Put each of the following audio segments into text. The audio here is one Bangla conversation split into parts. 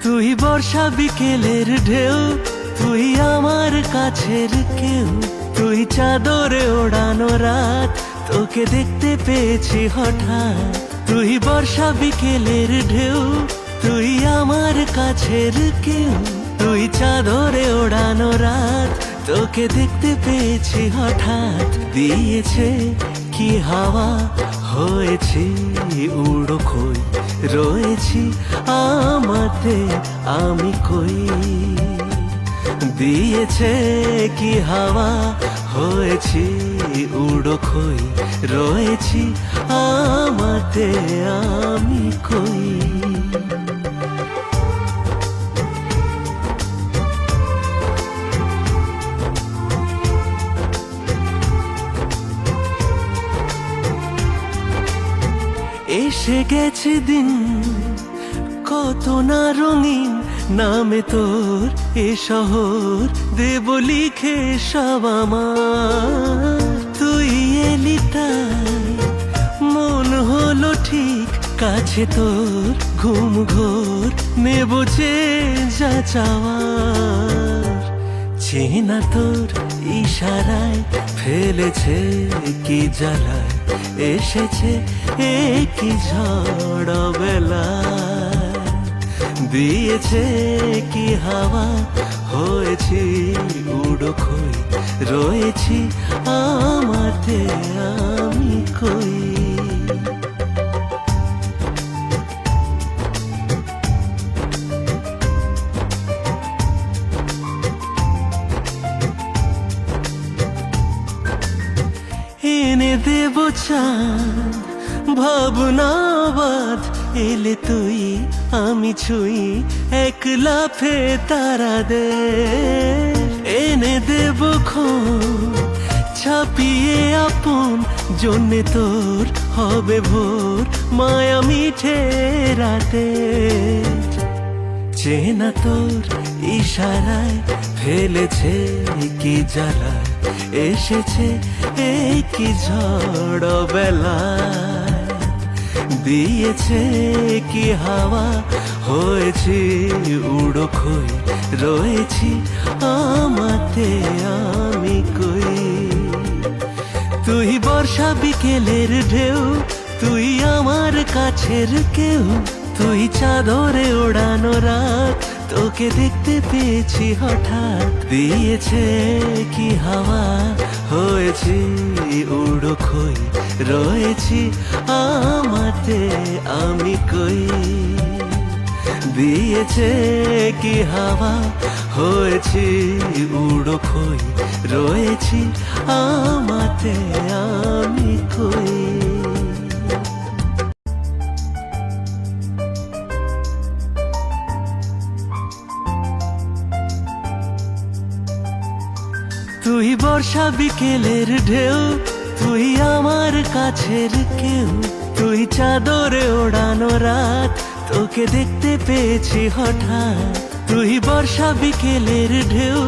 তুই বর্ষা বিকেলের ঢেউ, তুই আমার কাছের কেউ। তুই চাদরে ওড়ানো রাত, তোকে দেখতে পেয়েছি হঠাৎ। তুই বর্ষা বিকেলের ঢেউ, তুই আমার কাছের কেউ। তুই চাদরে ওড়ানো রাত, তোকে দেখতে পেয়েছি হঠাৎ। দিয়েছে কি হাওয়া, হয়েছি উড়ো খই। রয়েছি আমাতে আমি কই। দিয়েছে কি হাওয়া, হয়েছি উড়ো খই। রয়েছি আমাতে আমি কই। এসে গেছে দিন কত না রঙিন, নামে তোর এ শহর দেব লিখে সব আমার। তুই এলি তাই মন হলো ঠিক কাছে তোর, ঘুম ঘোর নেব যে যা চাওয়ার। চেনা তোর ইশারায় ফেলেছে কি জ্বালায়, এসেছে কি ঝড় বেলায়। দিয়েছে কি হাওয়া, হয়েছি উড়ো খই। রয়েছি আমাতে আমি কই। এনে দেব চাঁদ ভাবনাবাদ, এলে তুই আমি ছুঁই এক লাফে তারা দে। এনে দেব ছাপিয়ে আপন, জন্যে তোর হবে ভোর মায়া মিঠে রাতে। চেনা তোর ইশারায় ফেলেছে কি জ্বালায়, এসেছে কি ঝড় বেলায়। দিয়েছে কি হাওয়া, হয়েছি উড়ো খই। রয়েছি আমাতে আমি কই। তুই বর্ষা বিকেলের ঢেউ, তুই আমার কাছের কেউ। তুই চাদরে ওড়ানো রাত, তোকে দেখতে পেয়েছি হঠাৎ। দিয়েছে কি হাওয়া, হয়েছি উড়ো খই। রয়েছি আমাতে আমি কই। দিয়েছে কি হাওয়া, হয়েছি উড়ো খই। রয়েছি আমাতে আমি কই। তুই বর্ষা বিকেলের ঢেউ, তুই আমার কাছের কেউ। তুই চাদরে ওড়ানো রাত, তোকে দেখতে পেয়েছি হঠাৎ। তুই বর্ষা বিকেলের ঢেউ,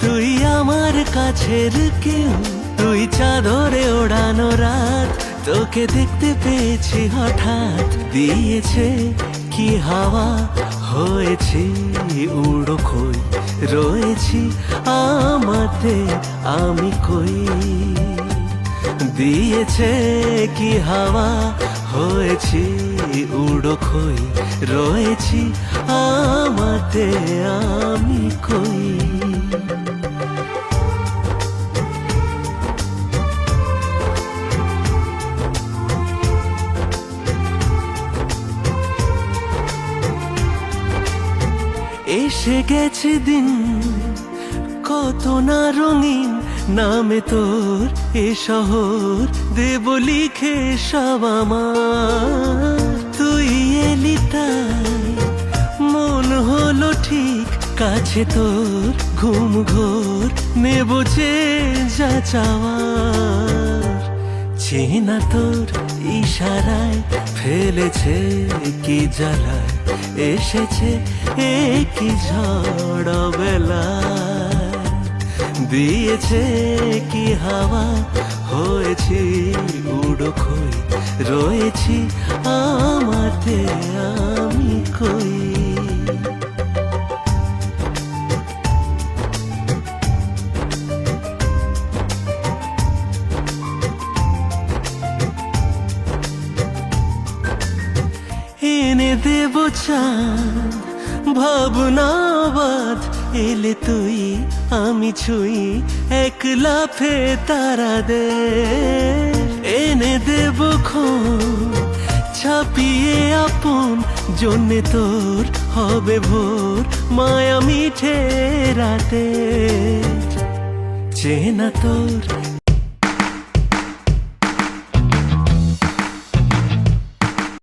তুই আমার কাছের কেউ। তুই চাদরে ওড়ানো রাত, তোকে দেখতে পেয়েছি হঠাৎ। দিয়েছে কি হাওয়া, হয়েছি উড়ো খই। রয়েছি আমাতে আমি কই। দিয়েছে কি হাওয়া, হয়েছি উড়ো খই। রয়েছি আমাতে আমি কই। এসে গেছে দিন কত না রঙিন, নামে তোর এ শহর দেব লিখে সব আমার। তুই এলি তাই মন হলো ঠিক কাছে তোর, ঘুম ঘোর নেব যে যা চাওয়ার। চেনা তোর ইশারায় ফেলেছে কি জ্বালায়, এসেছে কি ঝড় বেলায়। দিয়েছে কি হাওয়া, হয়েছি উড়ো খই। রয়েছি আমাতে আমি কই। এনে দেব চাঁদ ভাবনাবাদ এলে তুই আমি ছুঁই এক লাফে তারা দে এনে দেব খুন ছাপিয়ে আপন জন্যে তোর হবে ভোর মায়া মিঠে রাতে চেনা তোর